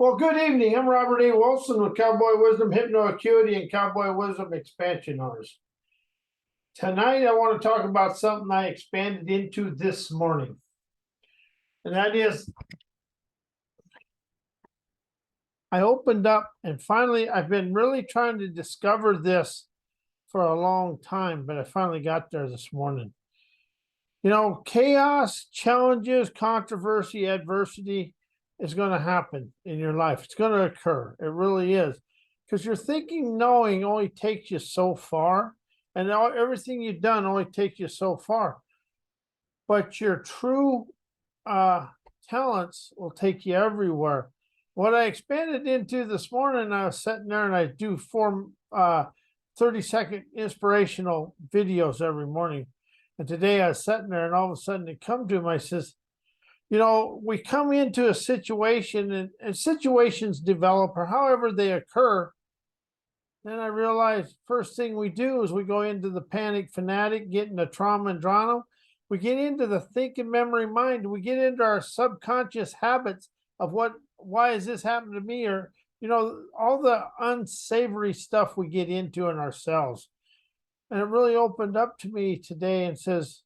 Well, good evening. I'm Robert E. Wilson with Cowboy Wisdom Hypnoacuity and Cowboy Wisdom Expansion Artist. Tonight, I want to talk about something I expanded into this morning. And that is, I opened up and finally, I've been really trying to discover this for a long time, but I finally got there this morning. You know, chaos, challenges, controversy, adversity is going to happen in your life. It's going to occur. It really is. Because your thinking, knowing only takes you so far. And everything you've done only takes you so far. But your true talents will take you everywhere. What I expanded into this morning, I was sitting there and I do 30-second inspirational videos every morning. And today I was sitting there and all of a sudden it come to him. I says, you know, we come into a situation and situations develop or however they occur. Then I realized first thing we do is we go into the panic fanatic, get into trauma and drama. We get into the thinking memory mind. We get into our subconscious habits of why is this happening to me? Or, you know, all the unsavory stuff we get into in ourselves. And it really opened up to me today and says,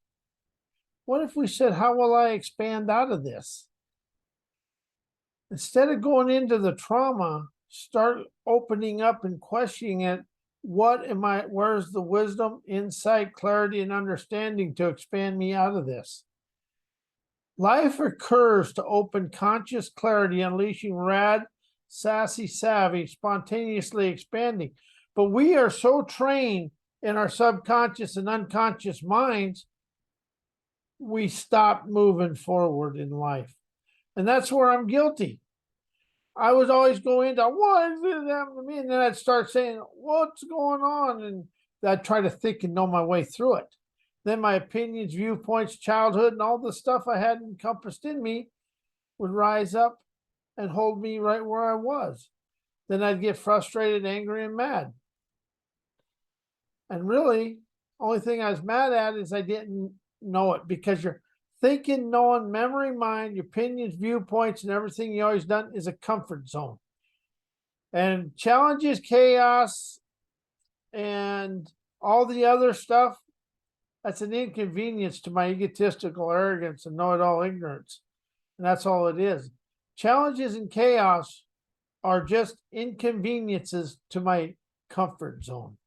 what if we said, how will I expand out of this? Instead of going into the trauma, start opening up and questioning it. Where's the wisdom, insight, clarity, and understanding to expand me out of this? Life occurs to open conscious clarity, unleashing rad, sassy, savvy, spontaneously expanding. But we are so trained in our subconscious and unconscious minds, we stop moving forward in life. And that's where I'm guilty. I was always going into, what is this happening to me? And then I'd start saying, what's going on? And I'd try to think and know my way through it. Then my opinions, viewpoints, childhood, and all the stuff I had encompassed in me would rise up and hold me right where I was. Then I'd get frustrated, angry, and mad. And really, only thing I was mad at is I didn't know it, because you're thinking, knowing, memory, mind, your opinions, viewpoints, and everything you always done is a comfort zone. And challenges, chaos, and all the other stuff, that's an inconvenience to my egotistical arrogance and know-it-all ignorance. And that's all it is. Challenges and chaos are just inconveniences to my comfort zone.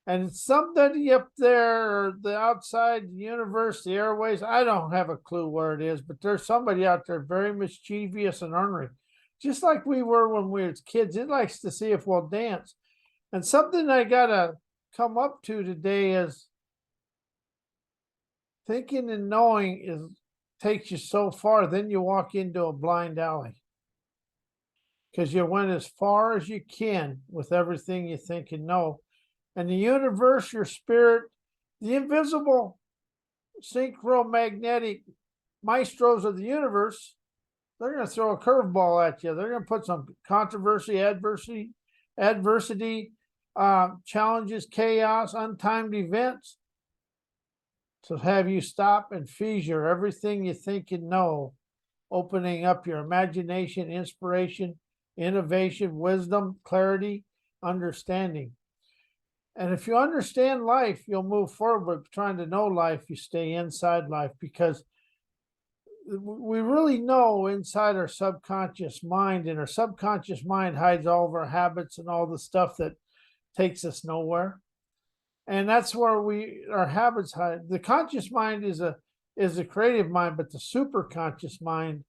And somebody up there, or the outside, the universe, the airways, I don't have a clue where it is, but there's somebody out there very mischievous and ornery. Just like we were when we were kids. It likes to see if we'll dance. And something I got to come up to today is thinking and knowing takes you so far, then you walk into a blind alley. Because you went as far as you can with everything you think and know. And the universe, your spirit, the invisible synchromagnetic maestros of the universe, they're going to throw a curveball at you. They're going to put some controversy, adversity, challenges, chaos, untimed events to have you stop and fissure everything you think and know, opening up your imagination, inspiration, innovation, wisdom, clarity, understanding. And if you understand life, you'll move forward. But trying to know life, you stay inside life, because we really know inside our subconscious mind, and our subconscious mind hides all of our habits and all the stuff that takes us nowhere. And that's where our habits hide. The conscious mind is a creative mind, but the superconscious mind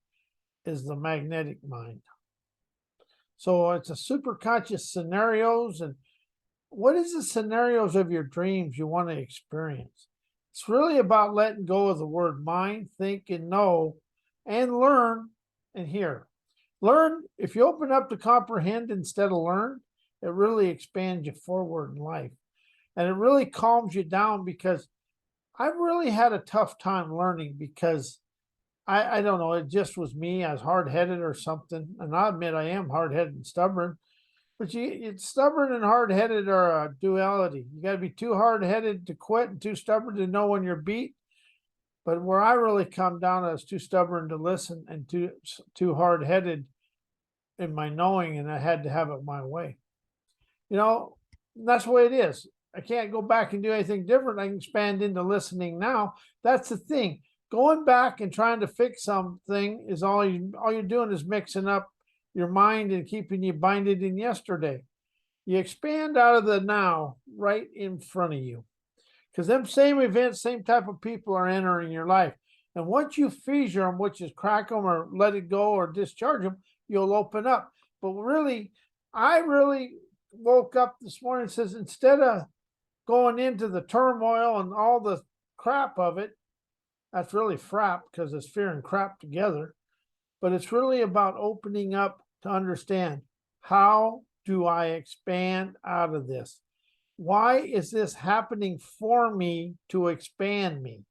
is the magnetic mind. So it's a superconscious scenarios. And what is the scenarios of your dreams you want to experience? It's really about letting go of the word mind, think, and know, and learn and hear. Learn, if you open up to comprehend instead of learn, it really expands you forward in life. And it really calms you down, because I've really had a tough time learning, because I don't know, it just was me. I was hard-headed or something. And I admit I am hard-headed and stubborn. But it's stubborn and hard-headed are a duality. You got to be too hard-headed to quit and too stubborn to know when you're beat. But where I really come down, I was too stubborn to listen and too hard-headed in my knowing, and I had to have it my way. You know, that's the way it is. I can't go back and do anything different. I can expand into listening now. That's the thing. Going back and trying to fix something is all you're doing is mixing up your mind and keeping you binded in yesterday. You expand out of the now right in front of you. Because them same events, same type of people are entering your life. And once you fissure them, which is crack them or let it go or discharge them, you'll open up. But really, I really woke up this morning and says, instead of going into the turmoil and all the crap of it, that's really frap because it's fear and crap together. But it's really about opening up to understand, how do I expand out of this? Why is this happening for me to expand me?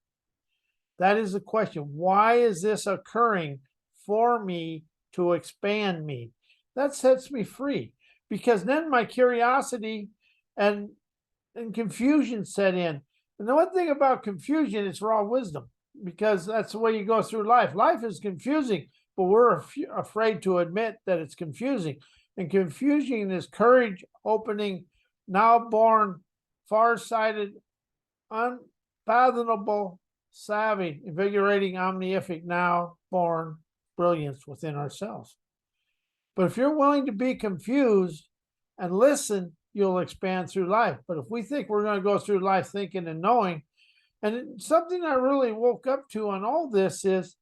That is the question. Why is this occurring for me to expand me? That sets me free, because then my curiosity and confusion set in. And the one thing about confusion is raw wisdom, because that's the way you go through life. Life is confusing, but we're afraid to admit that it's confusing. And confusion is courage opening, now born, far-sighted, unfathomable, savvy, invigorating, omnific, now born brilliance within ourselves. But if you're willing to be confused and listen, you'll expand through life. But if we think we're going to go through life thinking and knowing, and something I really woke up to on all this is,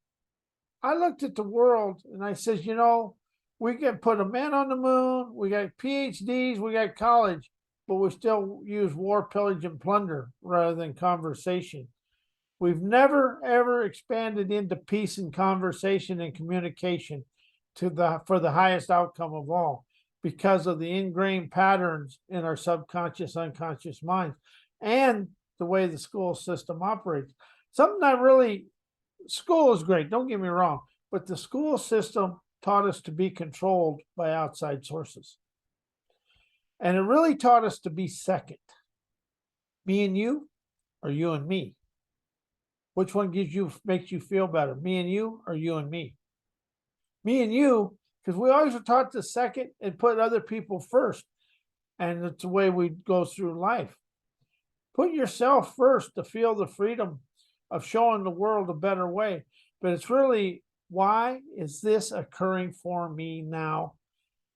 I looked at the world and I said, you know, we can put a man on the moon, we got PhDs, we got college, but we still use war, pillage, and plunder rather than conversation. We've never, ever expanded into peace and conversation and communication for the highest outcome of all, because of the ingrained patterns in our subconscious, unconscious minds, and the way the school system operates. Something I really, school is great, don't get me wrong, but the school system taught us to be controlled by outside sources. And it really taught us to be second. Me and you, or you and me? Which one makes you feel better? Me and you, or you and me? Me and you, because we always were taught to second and put other people first. And it's the way we go through life. Put yourself first to feel the freedom of showing the world a better way. But it's really, why is this occurring for me now?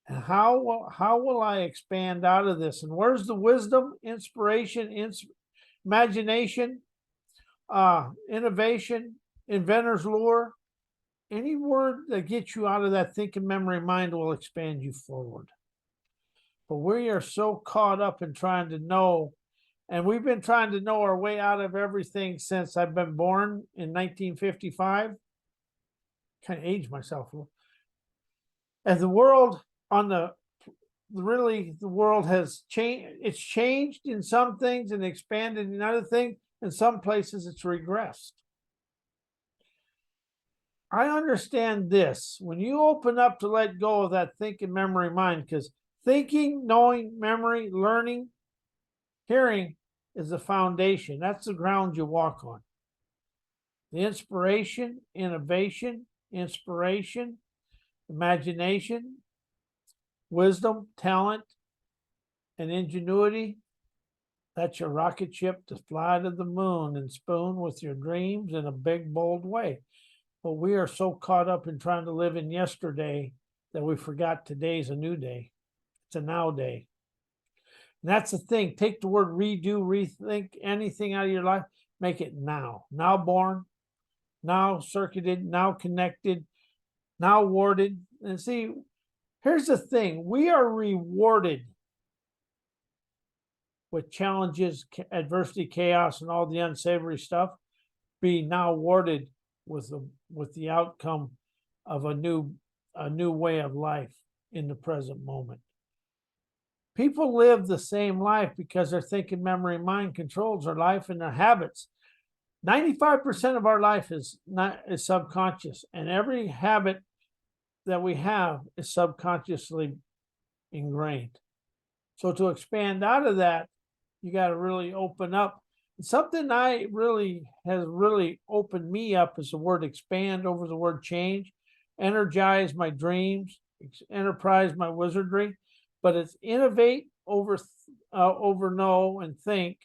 And how will I expand out of this? And where's the wisdom, inspiration, imagination, innovation, inventor's lure? Any word that gets you out of that thinking memory mind will expand you forward. But we are so caught up in trying to know, and we've been trying to know our way out of everything since I've been born in 1955. Kind of aged myself a little. And the world the world has changed. It's changed in some things and expanded in other things. In some places, it's regressed. I understand this. When you open up to let go of that thinking memory mind, because thinking, knowing, memory, learning, hearing is the foundation. That's the ground you walk on. The inspiration, innovation, imagination, wisdom, talent, and ingenuity. That's your rocket ship to fly to the moon and spoon with your dreams in a big, bold way. But we are so caught up in trying to live in yesterday that we forgot today's a new day. It's a now day. And that's the thing. Take the word redo, rethink, anything out of your life, make it now. Now born, now circuited, now connected, now warded. And see, here's the thing. We are rewarded with challenges, adversity, chaos, and all the unsavory stuff, be now warded with the outcome of a new way of life in the present moment. People live the same life because their thinking memory mind controls their life and their habits. 95% of our life is subconscious, and every habit that we have is subconsciously ingrained. So to expand out of that, you got to really open up. Something has really opened me up is the word expand over the word change, energize my dreams, enterprise my wizardry, but it's innovate over know and think,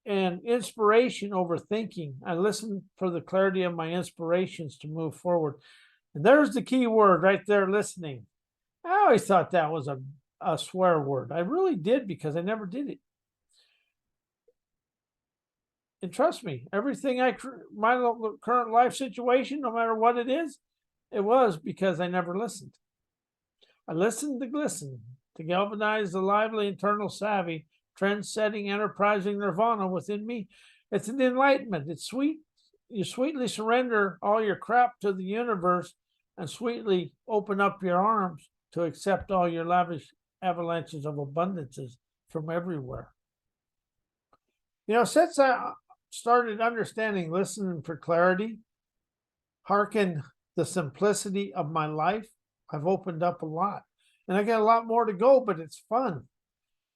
and inspiration over thinking. I listen for the clarity of my inspirations to move forward. And there's the key word right there, listening. I always thought that was a swear word. I really did, because I never did it. And trust me, everything my current life situation, no matter what it is, it was because I never listened. I listened to glisten, to galvanize the lively internal savvy, trend-setting, enterprising nirvana within me. It's an enlightenment. It's sweet. You sweetly surrender all your crap to the universe and sweetly open up your arms to accept all your lavish avalanches of abundances from everywhere. You know, since I started understanding listening for clarity, hearken the simplicity of my life, I've opened up a lot. And I got a lot more to go, but it's fun.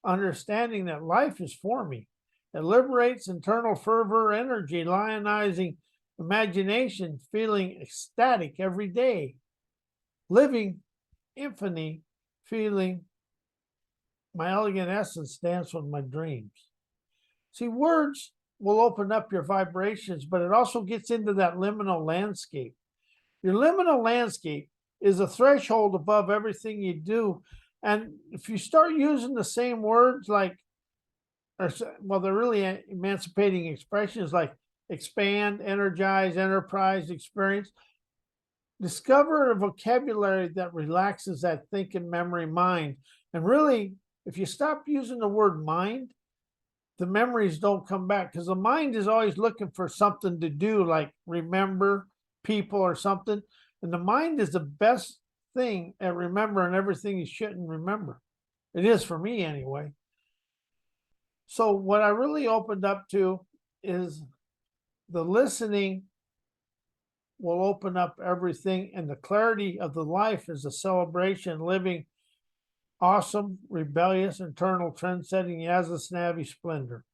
Understanding that life is for me. It liberates internal fervor, energy, lionizing imagination, feeling ecstatic every day. Living infinity, feeling my elegant essence dance with my dreams. See, words will open up your vibrations, but it also gets into that liminal landscape. Your liminal landscape is a threshold above everything you do. And if you start using the same words like, well, they're really emancipating expressions like expand, energize, enterprise, experience. Discover a vocabulary that relaxes that thinking memory mind. And really, if you stop using the word mind, the memories don't come back, because the mind is always looking for something to do, like remember people or something. And the mind is the best thing at remembering everything you shouldn't remember. It is for me anyway. So what I really opened up to is the listening will open up everything, and the clarity of the life is a celebration, living awesome, rebellious, internal, trend-setting, Yasasnavi splendor.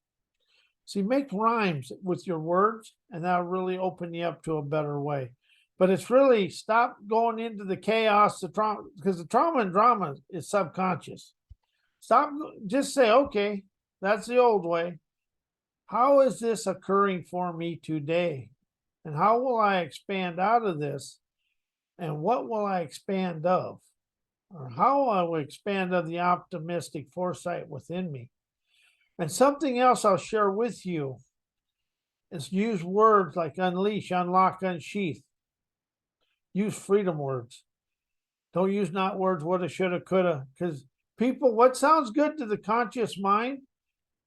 See, make rhymes with your words, and that'll really open you up to a better way. But it's really stop going into the chaos, the trauma, because the trauma and drama is subconscious. Stop, just say, okay, that's the old way. How is this occurring for me today? And how will I expand out of this? And what will I expand of? Or how I will expand of the optimistic foresight within me. And something else I'll share with you is use words like unleash, unlock, unsheath. Use freedom words. Don't use not words, woulda, shoulda, coulda, because people, what sounds good to the conscious mind,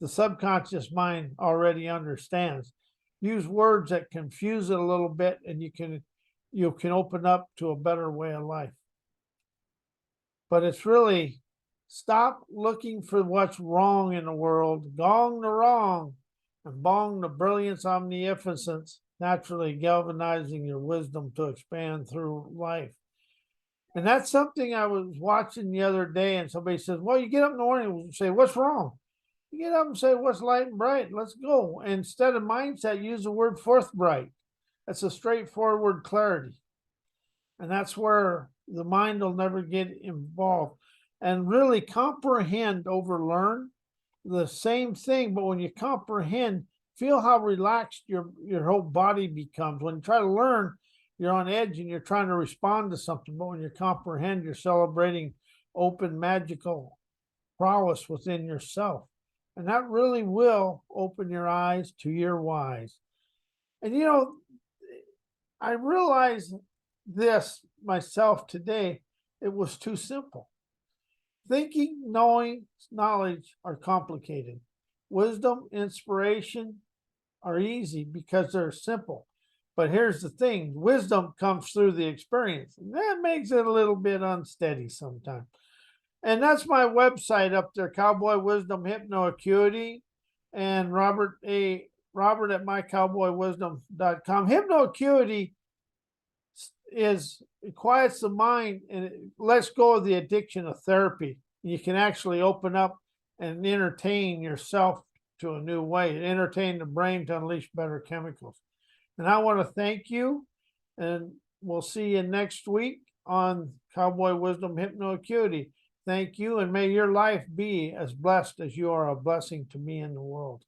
the subconscious mind already understands. Use words that confuse it a little bit, and you can open up to a better way of life. But it's really stop looking for what's wrong in the world, gong the wrong, and bong the brilliance, omnificence, naturally galvanizing your wisdom to expand through life. And that's something I was watching the other day, and somebody says, well, you get up in the morning and say, what's wrong? You get up and say, what's light and bright? Let's go. And instead of mindset, use the word forthright. That's a straightforward clarity. And that's where the mind will never get involved. And really comprehend over learn the same thing. But when you comprehend, feel how relaxed your whole body becomes. When you try to learn, you're on edge and you're trying to respond to something. But when you comprehend, you're celebrating open, magical prowess within yourself. And that really will open your eyes to your whys. And you know, I realized this myself today. It was too simple. Thinking, knowing, knowledge are complicated. Wisdom, inspiration are easy because they're simple. But here's the thing, wisdom comes through the experience. And that makes it a little bit unsteady sometimes. And that's my website up there, Cowboy Wisdom Hypnoacuity, and Robert at mycowboywisdom.com. Hypnoacuity it quiets the mind and it lets go of the addiction of therapy. You can actually open up and entertain yourself to a new way, entertain the brain to unleash better chemicals. And I want to thank you, and we'll see you next week on Cowboy Wisdom Hypnoacuity. Thank you, and may your life be as blessed as you are a blessing to me in the world.